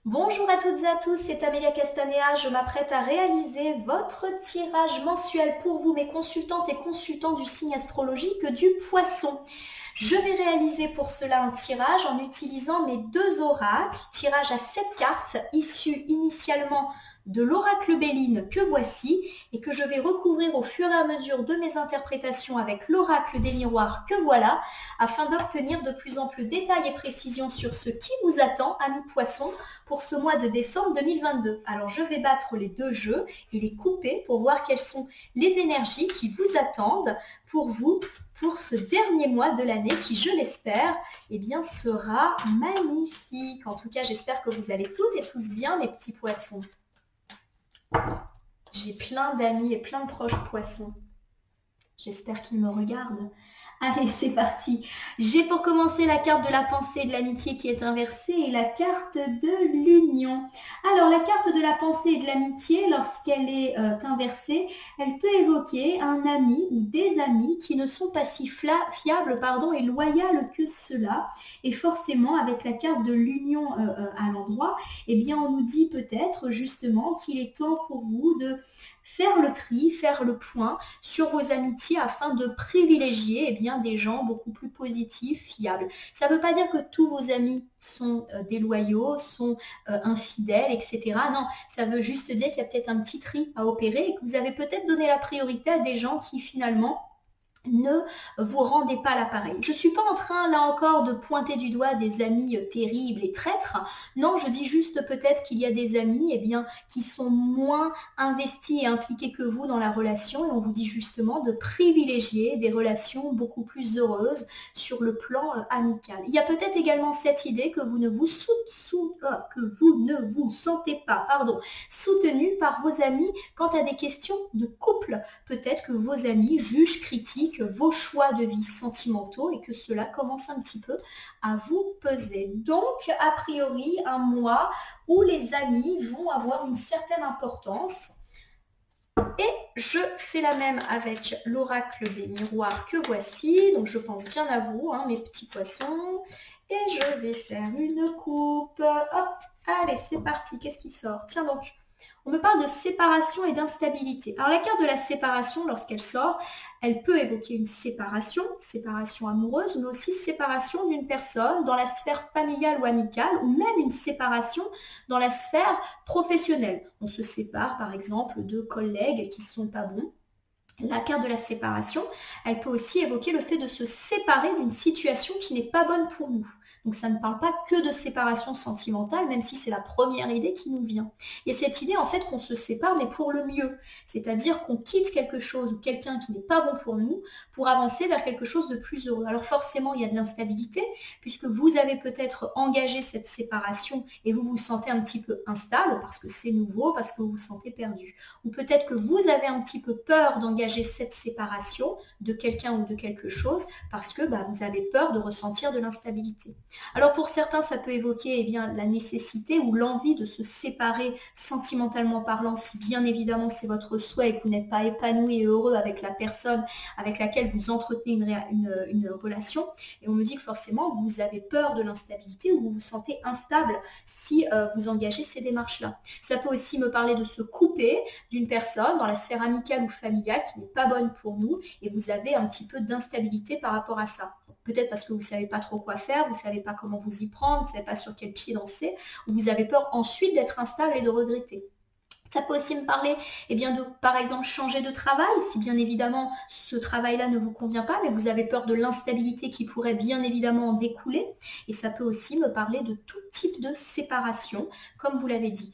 Bonjour à toutes et à tous, c'est Amélia Castanea. Je m'apprête à réaliser votre tirage mensuel pour vous, mes consultantes et consultants du signe astrologique du Poisson. Je vais réaliser pour cela un tirage en utilisant mes deux oracles, tirage à 7 cartes issues initialement de l'oracle Béline que voici et que je vais recouvrir au fur et à mesure de mes interprétations avec l'oracle des miroirs que voilà, afin d'obtenir de plus amples détails et précisions sur ce qui vous attend, amis poissons, pour ce mois de décembre 2022. Alors je vais battre les deux jeux et les couper pour voir quelles sont les énergies qui vous attendent pour vous pour ce dernier mois de l'année qui, je l'espère, eh bien, sera magnifique. En tout cas, j'espère que vous allez toutes et tous bien, mes petits poissons. J'ai plein d'amis et plein de proches poissons. J'espère qu'ils me regardent. Allez, c'est parti. J'ai pour commencer la carte de la pensée et de l'amitié qui est inversée et la carte de l'union. Alors, la carte de la pensée et de l'amitié, lorsqu'elle est inversée, elle peut évoquer un ami ou des amis qui ne sont pas si fiables et loyaux que cela. Et forcément, avec la carte de l'union à l'endroit, eh bien, on nous dit peut-être justement qu'il est temps pour vous de faire le tri, faire le point sur vos amitiés afin de privilégier des gens beaucoup plus positifs, fiables. Ça ne veut pas dire que tous vos amis sont déloyaux, sont infidèles, etc. Non, ça veut juste dire qu'il y a peut-être un petit tri à opérer et que vous avez peut-être donné la priorité à des gens qui finalement ne vous rendez pas l'appareil. Je ne suis pas en train, là encore, de pointer du doigt des amis terribles et traîtres. Non, je dis juste peut-être qu'il y a des amis qui sont moins investis et impliqués que vous dans la relation et on vous dit justement de privilégier des relations beaucoup plus heureuses sur le plan amical. Il y a peut-être également cette idée que vous ne vous, sentez pas soutenu par vos amis quant à des questions de couple. Peut-être que vos amis jugent, critiquent vos choix de vie sentimentaux et que cela commence un petit peu à vous peser. Donc, a priori, un mois où les amis vont avoir une certaine importance. Et je fais la même avec l'oracle des miroirs que voici. Donc, je pense bien à vous, mes petits poissons. Et je vais faire une coupe. Hop, allez, c'est parti. Qu'est-ce qui sort? Tiens donc. On me parle de séparation et d'instabilité. Alors la carte de la séparation, lorsqu'elle sort, elle peut évoquer une séparation amoureuse, mais aussi séparation d'une personne dans la sphère familiale ou amicale, ou même une séparation dans la sphère professionnelle. On se sépare par exemple de collègues qui ne sont pas bons. La carte de la séparation, elle peut aussi évoquer le fait de se séparer d'une situation qui n'est pas bonne pour nous. Donc ça ne parle pas que de séparation sentimentale, même si c'est la première idée qui nous vient. Il y a cette idée en fait qu'on se sépare, mais pour le mieux. C'est-à-dire qu'on quitte quelque chose ou quelqu'un qui n'est pas bon pour nous pour avancer vers quelque chose de plus heureux. Alors forcément, il y a de l'instabilité, puisque vous avez peut-être engagé cette séparation et vous vous sentez un petit peu instable parce que c'est nouveau, parce que vous vous sentez perdu. Ou peut-être que vous avez un petit peu peur d'engager cette séparation de quelqu'un ou de quelque chose parce que vous avez peur de ressentir de l'instabilité. Alors pour certains, ça peut évoquer la nécessité ou l'envie de se séparer sentimentalement parlant, si bien évidemment c'est votre souhait et que vous n'êtes pas épanoui et heureux avec la personne avec laquelle vous entretenez une relation. Et on me dit que forcément, vous avez peur de l'instabilité ou vous vous sentez instable si vous engagez ces démarches-là. Ça peut aussi me parler de se couper d'une personne dans la sphère amicale ou familiale qui n'est pas bonne pour nous et vous avez un petit peu d'instabilité par rapport à ça. Peut-être parce que vous ne savez pas trop quoi faire, vous ne savez pas comment vous y prendre, vous ne savez pas sur quel pied danser, ou vous avez peur ensuite d'être instable et de regretter. Ça peut aussi me parler de, par exemple, changer de travail, si bien évidemment ce travail-là ne vous convient pas, mais vous avez peur de l'instabilité qui pourrait bien évidemment en découler. Et ça peut aussi me parler de tout type de séparation, comme vous l'avez dit.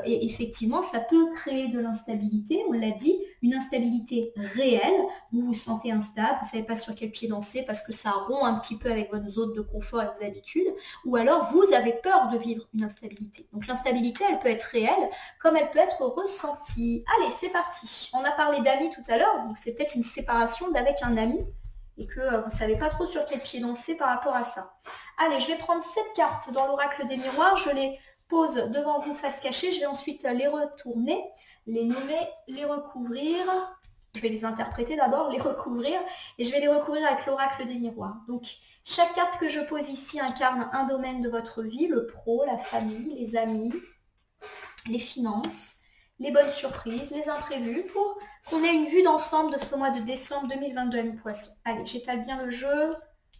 Et effectivement, ça peut créer de l'instabilité, on l'a dit, une instabilité réelle. Vous vous sentez instable, vous ne savez pas sur quel pied danser parce que ça rompt un petit peu avec votre zone de confort et vos habitudes. Ou alors, vous avez peur de vivre une instabilité. Donc l'instabilité, elle peut être réelle comme elle peut être ressentie. Allez, c'est parti. On a parlé d'amis tout à l'heure, donc c'est peut-être une séparation d'avec un ami et que vous ne savez pas trop sur quel pied danser par rapport à ça. Allez, je vais prendre cette carte dans l'oracle des miroirs, je les pose devant vous face cachée, je vais ensuite les retourner, les nommer, les recouvrir. Je vais les interpréter d'abord, les recouvrir, et je vais les recouvrir avec l'oracle des miroirs. Donc, chaque carte que je pose ici incarne un domaine de votre vie, le pro, la famille, les amis, les finances, les bonnes surprises, les imprévus, pour qu'on ait une vue d'ensemble de ce mois de décembre 2022 à mi-poisson. Allez, j'étale bien le jeu.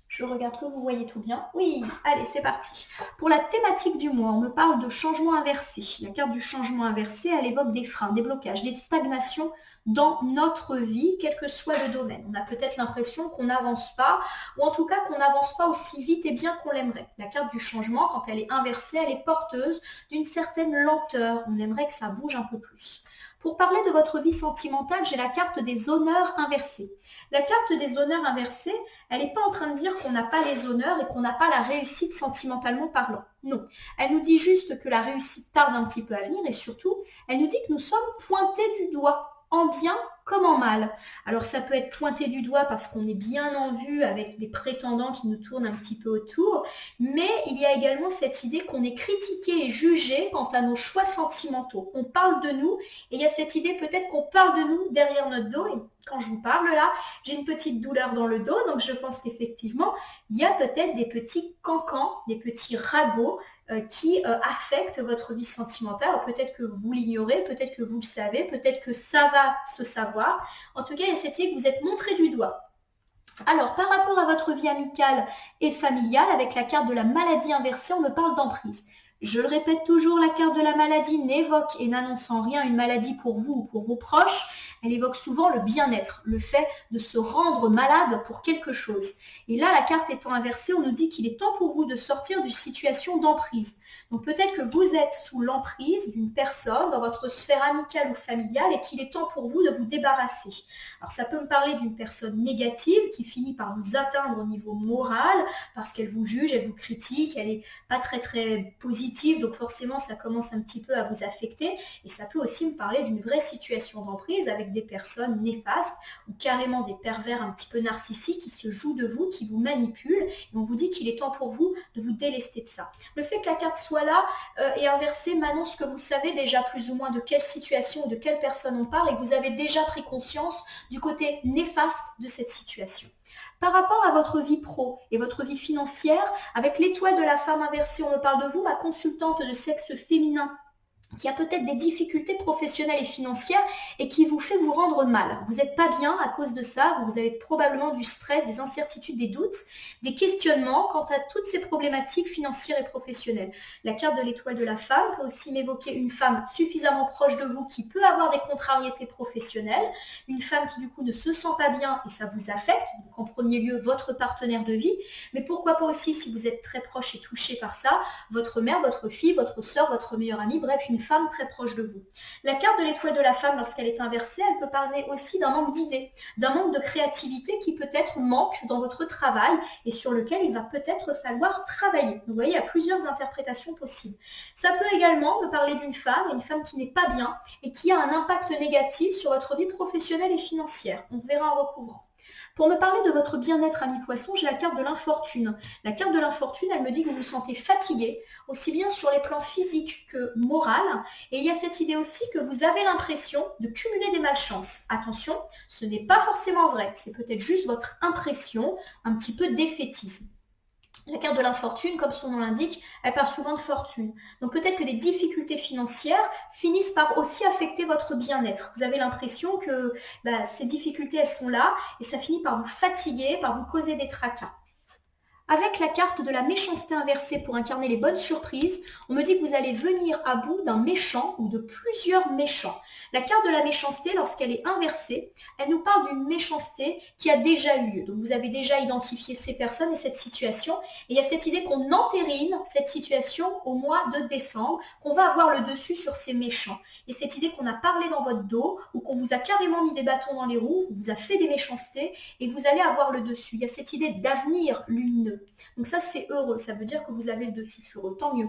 Je regarde que vous voyez tout bien. Oui, allez, c'est parti. Pour la thématique du mois, on me parle de changement inversé. La carte du changement inversé, elle évoque des freins, des blocages, des stagnations dans notre vie, quel que soit le domaine. On a peut-être l'impression qu'on n'avance pas, ou en tout cas qu'on n'avance pas aussi vite et bien qu'on l'aimerait. La carte du changement, quand elle est inversée, elle est porteuse d'une certaine lenteur. On aimerait que ça bouge un peu plus. Pour parler de votre vie sentimentale, j'ai la carte des honneurs inversés. La carte des honneurs inversés, elle n'est pas en train de dire qu'on n'a pas les honneurs et qu'on n'a pas la réussite sentimentalement parlant. Non, elle nous dit juste que la réussite tarde un petit peu à venir et surtout, elle nous dit que nous sommes pointés du doigt, en bien comme en mal. Alors ça peut être pointé du doigt parce qu'on est bien en vue avec des prétendants qui nous tournent un petit peu autour, mais il y a également cette idée qu'on est critiqué et jugé quant à nos choix sentimentaux. On parle de nous et il y a cette idée peut-être qu'on parle de nous derrière notre dos. Et quand je vous parle là, j'ai une petite douleur dans le dos, donc je pense qu'effectivement, il y a peut-être des petits cancans, des petits ragots qui affectent votre vie sentimentale. Alors peut-être que vous l'ignorez, peut-être que vous le savez, peut-être que ça va se savoir. En tout cas, il y a cette idée que vous êtes montré du doigt. Alors, par rapport à votre vie amicale et familiale, avec la carte de la maladie inversée, on me parle d'emprise. Je le répète toujours, la carte de la maladie n'évoque et n'annonce en rien une maladie pour vous ou pour vos proches. Elle évoque souvent le bien-être, le fait de se rendre malade pour quelque chose. Et là, la carte étant inversée, on nous dit qu'il est temps pour vous de sortir d'une situation d'emprise. Donc peut-être que vous êtes sous l'emprise d'une personne dans votre sphère amicale ou familiale et qu'il est temps pour vous de vous débarrasser. Alors ça peut me parler d'une personne négative qui finit par vous atteindre au niveau moral parce qu'elle vous juge, elle vous critique, elle n'est pas très positive, donc forcément ça commence un petit peu à vous affecter. Et ça peut aussi me parler d'une vraie situation d'emprise avec des personnes néfastes ou carrément des pervers un petit peu narcissiques qui se jouent de vous, qui vous manipulent. Et on vous dit qu'il est temps pour vous de vous délester de ça. Le fait que la carte soit là et inversée m'annonce que vous savez déjà plus ou moins de quelle situation ou de quelle personne on parle et que vous avez déjà pris conscience du côté néfaste de cette situation. Par rapport à votre vie pro et votre vie financière, avec l'étoile de la femme inversée, on me parle de vous, ma consultante de sexe féminin, qui a peut-être des difficultés professionnelles et financières et qui vous fait vous rendre mal. Vous n'êtes pas bien à cause de ça, vous avez probablement du stress, des incertitudes, des doutes, des questionnements quant à toutes ces problématiques financières et professionnelles. La carte de l'étoile de la femme peut aussi m'évoquer une femme suffisamment proche de vous qui peut avoir des contrariétés professionnelles, une femme qui du coup ne se sent pas bien et ça vous affecte, donc en premier lieu votre partenaire de vie, mais pourquoi pas aussi si vous êtes très proche et touché par ça, votre mère, votre fille, votre soeur, votre meilleure amie, bref, une femme très proche de vous. La carte de l'étoile de la femme, lorsqu'elle est inversée, elle peut parler aussi d'un manque d'idées, d'un manque de créativité qui peut-être manque dans votre travail et sur lequel il va peut-être falloir travailler. Vous voyez, il y a plusieurs interprétations possibles. Ça peut également me parler d'une femme, une femme qui n'est pas bien et qui a un impact négatif sur votre vie professionnelle et financière. On verra en recouvrant. Pour me parler de votre bien-être à mi-poisson, j'ai la carte de l'infortune. La carte de l'infortune, elle me dit que vous vous sentez fatigué, aussi bien sur les plans physiques que moral. Et il y a cette idée aussi que vous avez l'impression de cumuler des malchances. Attention, ce n'est pas forcément vrai. C'est peut-être juste votre impression, un petit peu défaitisme. La carte de l'infortune, comme son nom l'indique, elle parle souvent de fortune. Donc peut-être que des difficultés financières finissent par aussi affecter votre bien-être. Vous avez l'impression que ces difficultés, elles sont là et ça finit par vous fatiguer, par vous causer des tracas. Avec la carte de la méchanceté inversée pour incarner les bonnes surprises, on me dit que vous allez venir à bout d'un méchant ou de plusieurs méchants. La carte de la méchanceté, lorsqu'elle est inversée, elle nous parle d'une méchanceté qui a déjà eu lieu. Donc vous avez déjà identifié ces personnes et cette situation. Et il y a cette idée qu'on entérine cette situation au mois de décembre, qu'on va avoir le dessus sur ces méchants. Et cette idée qu'on a parlé dans votre dos ou qu'on vous a carrément mis des bâtons dans les roues, qu'on vous a fait des méchancetés et que vous allez avoir le dessus. Il y a cette idée d'avenir lumineux. Donc ça, c'est heureux. Ça veut dire que vous avez le dessus sur eux. Tant mieux.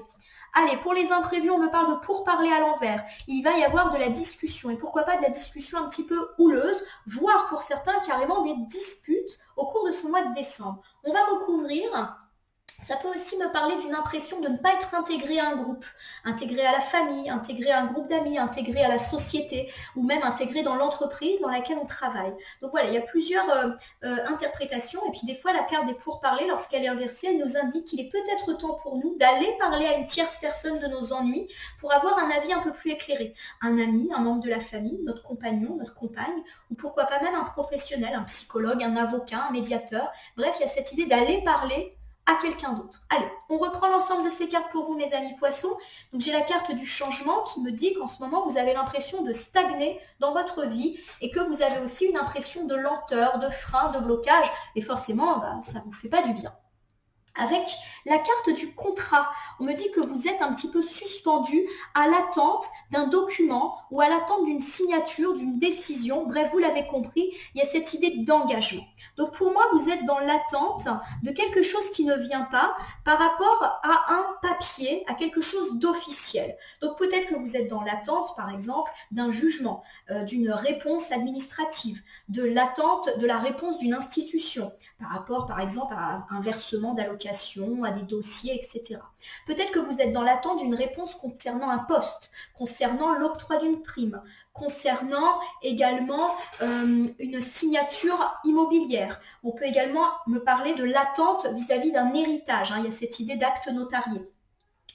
Allez, pour les imprévus, on me parle de pourparler à l'envers. Il va y avoir de la discussion. Et pourquoi pas de la discussion un petit peu houleuse, voire pour certains carrément des disputes au cours de ce mois de décembre. On va recouvrir Ça peut aussi me parler d'une impression de ne pas être intégré à un groupe, intégré à la famille, intégré à un groupe d'amis, intégré à la société ou même intégré dans l'entreprise dans laquelle on travaille. Donc voilà, il y a plusieurs interprétations et puis des fois la carte des pourparlers, lorsqu'elle est inversée, elle nous indique qu'il est peut-être temps pour nous d'aller parler à une tierce personne de nos ennuis pour avoir un avis un peu plus éclairé. Un ami, un membre de la famille, notre compagnon, notre compagne ou pourquoi pas même un professionnel, un psychologue, un avocat, un médiateur. Bref, il y a cette idée d'aller parler à quelqu'un d'autre. Allez, on reprend l'ensemble de ces cartes pour vous, mes amis poissons. Donc j'ai la carte du changement qui me dit qu'en ce moment, vous avez l'impression de stagner dans votre vie et que vous avez aussi une impression de lenteur, de frein, de blocage. Et forcément, ça ne vous fait pas du bien. Avec la carte du contrat, on me dit que vous êtes un petit peu suspendu à l'attente d'un document ou à l'attente d'une signature, d'une décision. Bref, vous l'avez compris, il y a cette idée d'engagement. Donc pour moi, vous êtes dans l'attente de quelque chose qui ne vient pas par rapport à un papier, à quelque chose d'officiel. Donc peut-être que vous êtes dans l'attente, par exemple, d'un jugement, d'une réponse administrative, de l'attente de la réponse d'une institution par rapport, par exemple, à un versement d'allocation, à des dossiers, etc. Peut-être que vous êtes dans l'attente d'une réponse concernant un poste, concernant l'octroi d'une prime, concernant également une signature immobilière. On peut également me parler de l'attente vis-à-vis d'un héritage. Il y a cette idée d'acte notarié.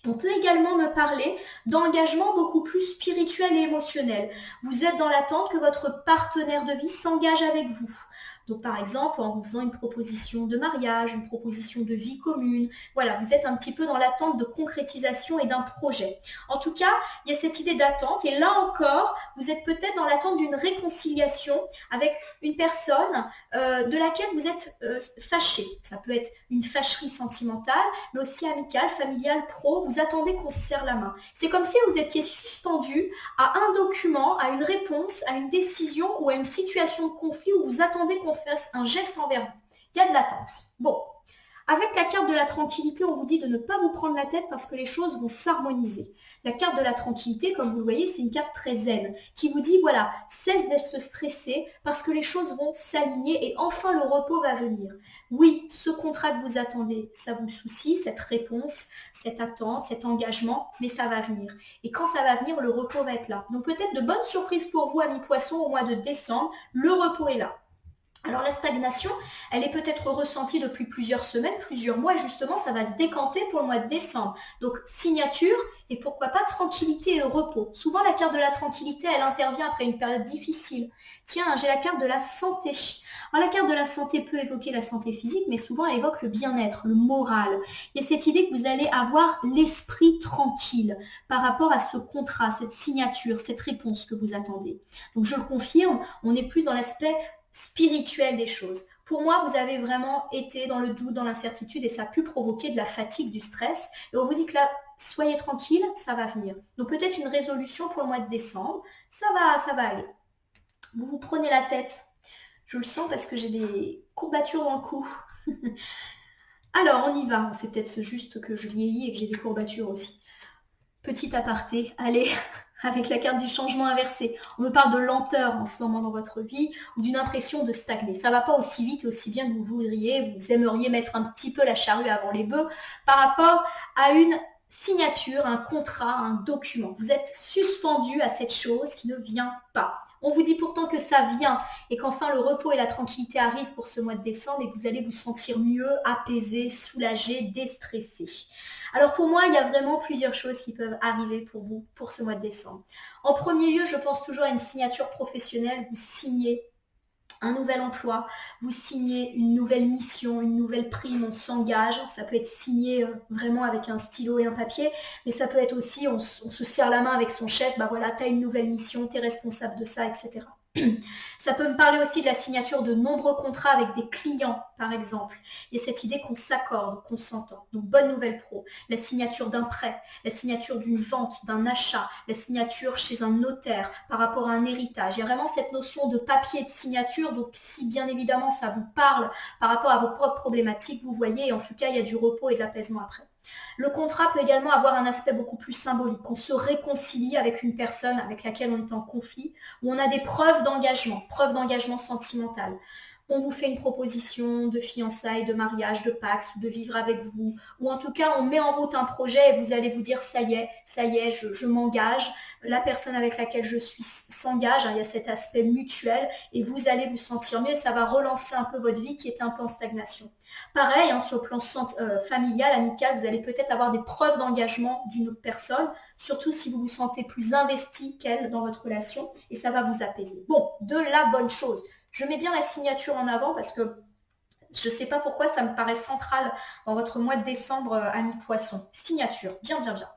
On peut également me parler d'engagement beaucoup plus spirituel et émotionnel. Vous êtes dans l'attente que votre partenaire de vie s'engage avec vous. Donc par exemple, en vous faisant une proposition de mariage, une proposition de vie commune, voilà, vous êtes un petit peu dans l'attente de concrétisation et d'un projet. En tout cas, il y a cette idée d'attente et là encore, vous êtes peut-être dans l'attente d'une réconciliation avec une personne de laquelle vous êtes fâché. Ça peut être une fâcherie sentimentale, mais aussi amicale, familiale, pro. Vous attendez qu'on se serre la main. C'est comme si vous étiez suspendu à un document, à une réponse, à une décision ou à une situation de conflit où vous attendez qu'on fasse un geste envers vous. Il y a de l'attente. Bon, avec la carte de la tranquillité, on vous dit de ne pas vous prendre la tête parce que les choses vont s'harmoniser. La carte de la tranquillité, comme vous le voyez, c'est une carte très zen qui vous dit, voilà, cesse d'être stressé parce que les choses vont s'aligner et enfin le repos va venir. Oui, ce contrat que vous attendez, ça vous soucie, cette réponse, cette attente, cet engagement, mais ça va venir. Et quand ça va venir, le repos va être là. Donc peut-être de bonnes surprises pour vous, amis poissons, au mois de décembre, le repos est là. Alors la stagnation, elle est peut-être ressentie depuis plusieurs semaines, plusieurs mois, et justement ça va se décanter pour le mois de décembre. Donc signature et pourquoi pas tranquillité et repos. Souvent la carte de la tranquillité, elle intervient après une période difficile. Tiens, j'ai la carte de la santé. Alors la carte de la santé peut évoquer la santé physique, mais souvent elle évoque le bien-être, le moral. Il y a cette idée que vous allez avoir l'esprit tranquille par rapport à ce contrat, cette signature, cette réponse que vous attendez. Donc je le confirme, on est plus dans l'aspect spirituel des choses. Pour moi, vous avez vraiment été dans le doute, dans l'incertitude et ça a pu provoquer de la fatigue, du stress. Et on vous dit que là, soyez tranquille, ça va venir. Donc peut-être une résolution pour le mois de décembre, ça va aller. Vous vous prenez la tête. Je le sens parce que j'ai des courbatures dans le cou. Alors, on y va. C'est peut-être juste que je vieillis et que j'ai des courbatures aussi. Petit aparté, allez, avec la carte du changement inversé. On me parle de lenteur en ce moment dans votre vie ou d'une impression de stagner. Ça ne va pas aussi vite et aussi bien que vous voudriez. Vous aimeriez mettre un petit peu la charrue avant les bœufs par rapport à une signature, un contrat, un document. Vous êtes suspendu à cette chose qui ne vient pas. On vous dit pourtant que ça vient et qu'enfin le repos et la tranquillité arrivent pour ce mois de décembre et que vous allez vous sentir mieux, apaisé, soulagé, déstressé. Alors pour moi, il y a vraiment plusieurs choses qui peuvent arriver pour vous pour ce mois de décembre. En premier lieu, je pense toujours à une signature professionnelle. Vous signez un nouvel emploi, vous signez une nouvelle mission, une nouvelle prime, on s'engage. Ça peut être signé vraiment avec un stylo et un papier, mais ça peut être aussi, on se serre la main avec son chef, bah voilà, tu as une nouvelle mission, tu es responsable de ça, etc. Ça peut me parler aussi de la signature de nombreux contrats avec des clients, par exemple. Il y a cette idée qu'on s'accorde, qu'on s'entend. Donc, bonne nouvelle pro. La signature d'un prêt, la signature d'une vente, d'un achat, la signature chez un notaire par rapport à un héritage. Il y a vraiment cette notion de papier et de signature. Donc, si bien évidemment ça vous parle par rapport à vos propres problématiques, vous voyez, en tout cas, il y a du repos et de l'apaisement après. Le contrat peut également avoir un aspect beaucoup plus symbolique. On se réconcilie avec une personne avec laquelle on est en conflit, où on a des preuves d'engagement sentimental. on vous fait une proposition de fiançailles, de mariage, de Pacs, de vivre avec vous, ou en tout cas on met en route un projet et vous allez vous dire ça y est, je m'engage, la personne avec laquelle je suis s'engage, hein, il y a cet aspect mutuel et vous allez vous sentir mieux, ça va relancer un peu votre vie qui était un peu en stagnation. Pareil, hein, sur le plan familial, amical, vous allez peut-être avoir des preuves d'engagement d'une autre personne, surtout si vous vous sentez plus investi qu'elle dans votre relation, et ça va vous apaiser. Bon, de la bonne chose. Je mets bien la signature en avant parce que je ne sais pas pourquoi ça me paraît central dans votre mois de décembre, ami poisson. Signature, bien, bien, bien.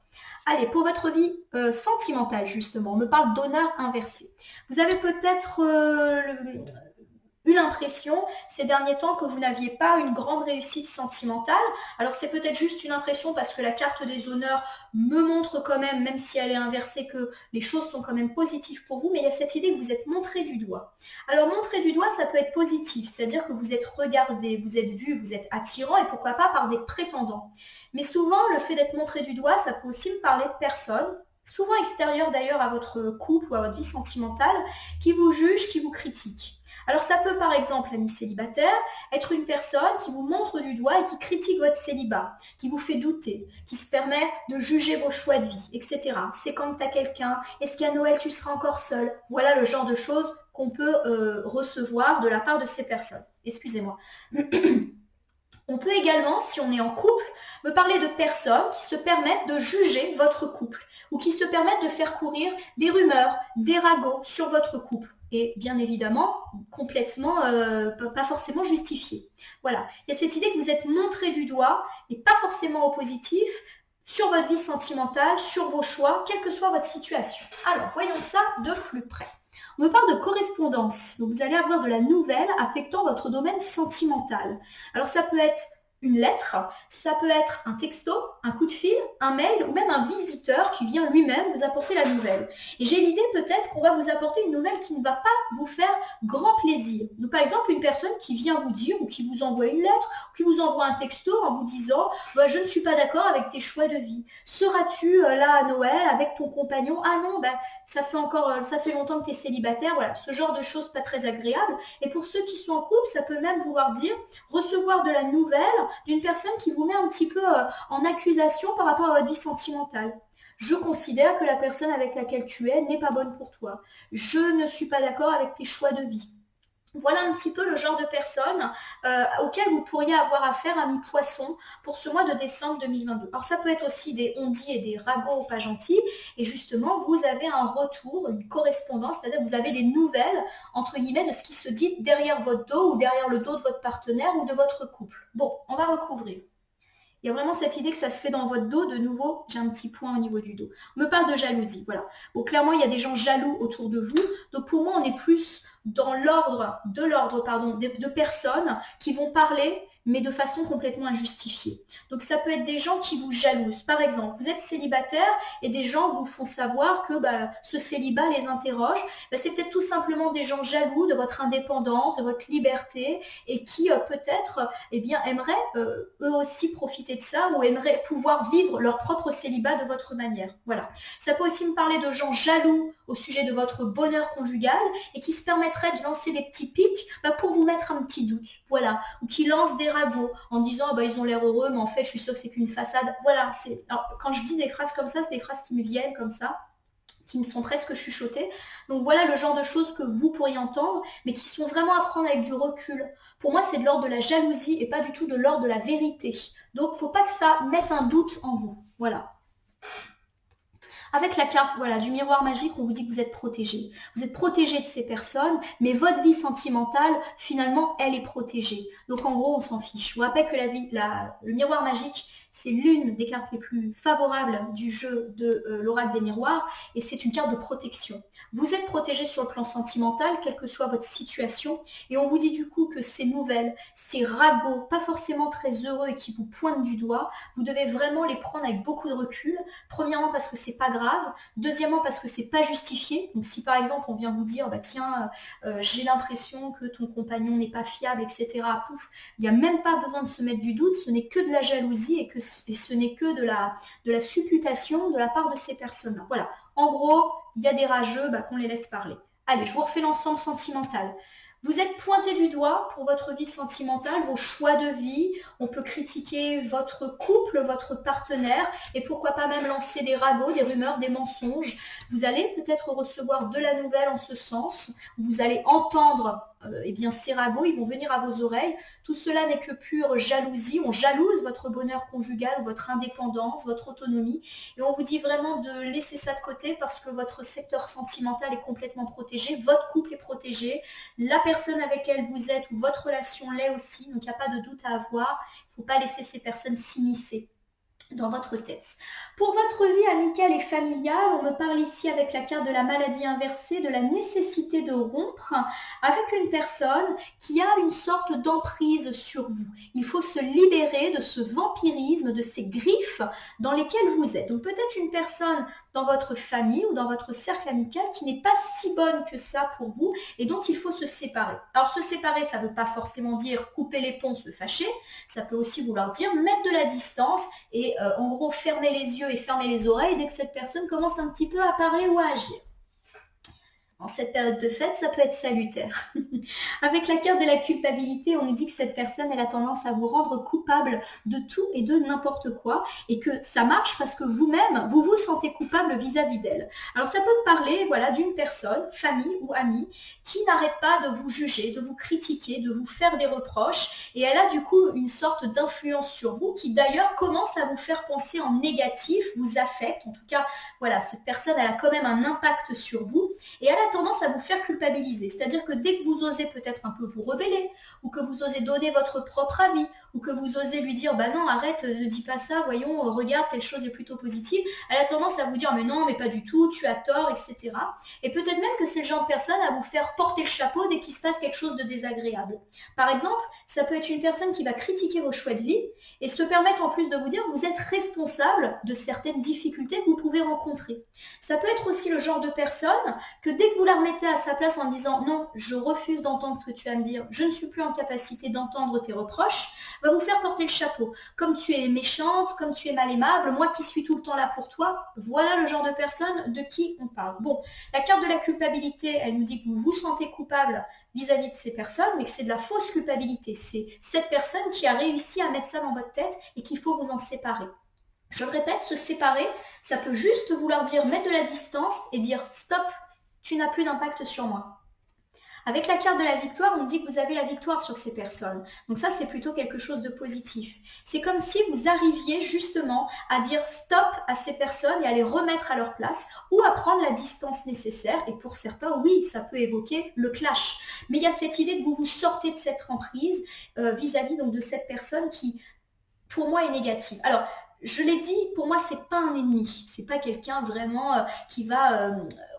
Allez, pour votre vie sentimentale, justement, on me parle d'honneur inversé. Vous avez peut-être eu l'impression ces derniers temps que vous n'aviez pas une grande réussite sentimentale. Alors c'est peut-être juste une impression parce que la carte des honneurs me montre quand même si elle est inversée, que les choses sont quand même positives pour vous, mais il y a cette idée que vous êtes montré du doigt. Alors montrer du doigt, ça peut être positif, c'est-à-dire que vous êtes regardé, vous êtes vu, vous êtes attirant et pourquoi pas par des prétendants. Mais souvent, le fait d'être montré du doigt, ça peut aussi me parler de personnes, souvent extérieures d'ailleurs à votre couple ou à votre vie sentimentale, qui vous jugent, qui vous critiquent. Alors ça peut par exemple, ami célibataire, être une personne qui vous montre du doigt et qui critique votre célibat, qui vous fait douter, qui se permet de juger vos choix de vie, etc. C'est quand tu as quelqu'un, est-ce qu'à Noël tu seras encore seul? Voilà le genre de choses qu'on peut recevoir de la part de ces personnes. Excusez-moi. On peut également, si on est en couple, me parler de personnes qui se permettent de juger votre couple ou qui se permettent de faire courir des rumeurs, des ragots sur votre couple. Et bien évidemment, complètement, pas forcément justifié. Voilà, il y a cette idée que vous êtes montré du doigt, et pas forcément au positif, sur votre vie sentimentale, sur vos choix, quelle que soit votre situation. Alors, voyons ça de plus près. On me parle de correspondance. Donc, vous allez avoir de la nouvelle affectant votre domaine sentimental. Alors, ça peut être une lettre, ça peut être un texto, un coup de fil, un mail ou même un visiteur qui vient lui-même vous apporter la nouvelle. Et j'ai l'idée peut-être qu'on va vous apporter une nouvelle qui ne va pas vous faire grand plaisir. Donc par exemple une personne qui vient vous dire ou qui vous envoie une lettre ou qui vous envoie un texto en vous disant je ne suis pas d'accord avec tes choix de vie. Seras-tu là à Noël avec ton compagnon? Ah non, ça fait longtemps que tu es célibataire. Voilà, ce genre de choses pas très agréables. Et pour ceux qui sont en couple, ça peut même vouloir dire recevoir de la nouvelle d'une personne qui vous met un petit peu en accusation par rapport à votre vie sentimentale. Je considère que la personne avec laquelle tu es n'est pas bonne pour toi. Je ne suis pas d'accord avec tes choix de vie. Voilà un petit peu le genre de personnes auxquelles vous pourriez avoir affaire, ami poisson, pour ce mois de décembre 2022. Alors ça peut être aussi des on-dit et des ragots pas gentils, et justement vous avez un retour, une correspondance, c'est-à-dire que vous avez des nouvelles, entre guillemets, de ce qui se dit derrière votre dos ou derrière le dos de votre partenaire ou de votre couple. Bon, on va recouvrir. Il y a vraiment cette idée que ça se fait dans votre dos. De nouveau, j'ai un petit point au niveau du dos. On me parle de jalousie, voilà. Bon, clairement, il y a des gens jaloux autour de vous. Donc pour moi, on est plus dans l'ordre de personnes qui vont parler, mais de façon complètement injustifiée. Donc ça peut être des gens qui vous jalousent. Par exemple, vous êtes célibataire et des gens vous font savoir que ce célibat les interroge. C'est peut-être tout simplement des gens jaloux de votre indépendance, de votre liberté et qui peut-être aimeraient eux aussi profiter de ça ou aimeraient pouvoir vivre leur propre célibat de votre manière. Voilà. Ça peut aussi me parler de gens jaloux au sujet de votre bonheur conjugal et qui se permettraient de lancer des petits pics pour vous mettre un petit doute. Voilà. Ou qui lancent des ragots en disant ils ont l'air heureux mais en fait je suis sûre que c'est qu'une façade. Voilà, alors, quand je dis des phrases comme ça, c'est des phrases qui me viennent comme ça, qui me sont presque chuchotées. Donc voilà le genre de choses que vous pourriez entendre, mais qui sont vraiment à prendre avec du recul. Pour moi, c'est de l'ordre de la jalousie et pas du tout de l'ordre de la vérité. Donc il ne faut pas que ça mette un doute en vous. Voilà. Avec la carte du miroir magique, on vous dit que vous êtes protégé. Vous êtes protégé de ces personnes, mais votre vie sentimentale, finalement, elle est protégée. Donc en gros, on s'en fiche. Je vous rappelle que le miroir magique, c'est l'une des cartes les plus favorables du jeu de l'oracle des miroirs et c'est une carte de protection. Vous êtes protégé sur le plan sentimental, quelle que soit votre situation, et on vous dit du coup que ces nouvelles, ces ragots, pas forcément très heureux et qui vous pointent du doigt, vous devez vraiment les prendre avec beaucoup de recul. Premièrement parce que c'est pas grave, deuxièmement parce que c'est pas justifié. Donc si par exemple on vient vous dire j'ai l'impression que ton compagnon n'est pas fiable, etc. Pouf, il n'y a même pas besoin de se mettre du doute, ce n'est que de la jalousie et ce n'est que de la supputation de la part de ces personnes-là. Voilà. En gros, il y a des rageux, qu'on les laisse parler. Allez, je vous refais l'ensemble sentimental. Vous êtes pointé du doigt pour votre vie sentimentale, vos choix de vie. On peut critiquer votre couple, votre partenaire et pourquoi pas même lancer des ragots, des rumeurs, des mensonges. Vous allez peut-être recevoir de la nouvelle en ce sens. Vous allez entendre eh bien, ces ragots, ils vont venir à vos oreilles. Tout cela n'est que pure jalousie. On jalouse votre bonheur conjugal, votre indépendance, votre autonomie. Et on vous dit vraiment de laisser ça de côté parce que votre secteur sentimental est complètement protégé, votre couple est protégé, la personne avec laquelle vous êtes ou votre relation l'est aussi, donc il n'y a pas de doute à avoir. Il ne faut pas laisser ces personnes s'immiscer dans votre tête. Pour votre vie amicale et familiale, on me parle ici avec la carte de la maladie inversée, de la nécessité de rompre avec une personne qui a une sorte d'emprise sur vous. Il faut se libérer de ce vampirisme, de ces griffes dans lesquelles vous êtes. Donc peut-être une personne dans votre famille ou dans votre cercle amical qui n'est pas si bonne que ça pour vous et dont il faut se séparer. Alors se séparer, ça ne veut pas forcément dire couper les ponts, se fâcher, ça peut aussi vouloir dire mettre de la distance et en gros fermer les yeux et fermer les oreilles dès que cette personne commence un petit peu à parler ou à agir. En cette période de fête, ça peut être salutaire. Avec la carte de la culpabilité, on nous dit que cette personne, elle a tendance à vous rendre coupable de tout et de n'importe quoi et que ça marche parce que vous-même, vous vous sentez coupable vis-à-vis d'elle. Alors ça peut parler voilà, d'une personne, famille ou amie, qui n'arrête pas de vous juger, de vous critiquer, de vous faire des reproches et elle a du coup une sorte d'influence sur vous qui d'ailleurs commence à vous faire penser en négatif, vous affecte. En tout cas, voilà, cette personne, elle a quand même un impact sur vous et elle a tendance à vous faire culpabiliser. C'est-à-dire que dès que vous osez peut-être un peu vous rebeller, ou que vous osez donner votre propre avis, ou que vous osez lui dire, bah non, arrête, ne dis pas ça, voyons, regarde, telle chose est plutôt positive, elle a tendance à vous dire, mais non, mais pas du tout, tu as tort, etc. Et peut-être même que c'est le genre de personne à vous faire porter le chapeau dès qu'il se passe quelque chose de désagréable. Par exemple, ça peut être une personne qui va critiquer vos choix de vie et se permettre en plus de vous dire, vous êtes responsable de certaines difficultés que vous pouvez rencontrer. Ça peut être aussi le genre de personne que dès que vous la remettez à sa place en disant non, je refuse d'entendre ce que tu vas me dire, je ne suis plus en capacité d'entendre tes reproches, va vous faire porter le chapeau. Comme tu es méchante, comme tu es mal aimable, moi qui suis tout le temps là pour toi, voilà le genre de personne de qui on parle. Bon, la carte de la culpabilité, elle nous dit que vous vous sentez coupable vis-à-vis de ces personnes, mais que c'est de la fausse culpabilité. C'est cette personne qui a réussi à mettre ça dans votre tête et qu'il faut vous en séparer. Je le répète, se séparer, ça peut juste vouloir dire mettre de la distance et dire stop, tu n'as plus d'impact sur moi. Avec la carte de la victoire, on dit que vous avez la victoire sur ces personnes. Donc ça, c'est plutôt quelque chose de positif. C'est comme si vous arriviez justement à dire stop à ces personnes et à les remettre à leur place ou à prendre la distance nécessaire. Et pour certains, oui, ça peut évoquer le clash. Mais il y a cette idée que vous vous sortez de cette emprise vis-à-vis donc de cette personne qui, pour moi, est négative. Alors, je l'ai dit, pour moi, c'est pas un ennemi. C'est pas quelqu'un vraiment qui va,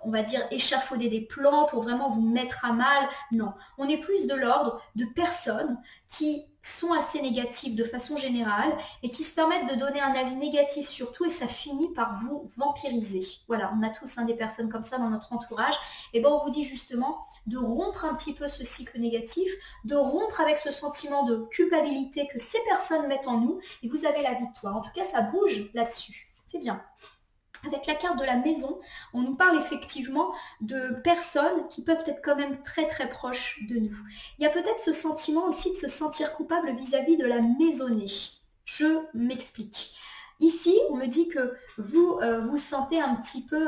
on va dire, échafauder des plans pour vraiment vous mettre à mal. Non, on est plus de l'ordre de personnes qui sont assez négatives de façon générale et qui se permettent de donner un avis négatif sur tout et ça finit par vous vampiriser. Voilà, on a tous des personnes comme ça dans notre entourage. Et bien, on vous dit justement de rompre un petit peu ce cycle négatif, de rompre avec ce sentiment de culpabilité que ces personnes mettent en nous et vous avez la victoire. En tout cas, ça bouge là-dessus. C'est bien. Avec la carte de la maison, on nous parle effectivement de personnes qui peuvent être quand même très très proches de nous. Il y a peut-être ce sentiment aussi de se sentir coupable vis-à-vis de la maisonnée. Je m'explique. Ici, on me dit que vous vous sentez un petit peu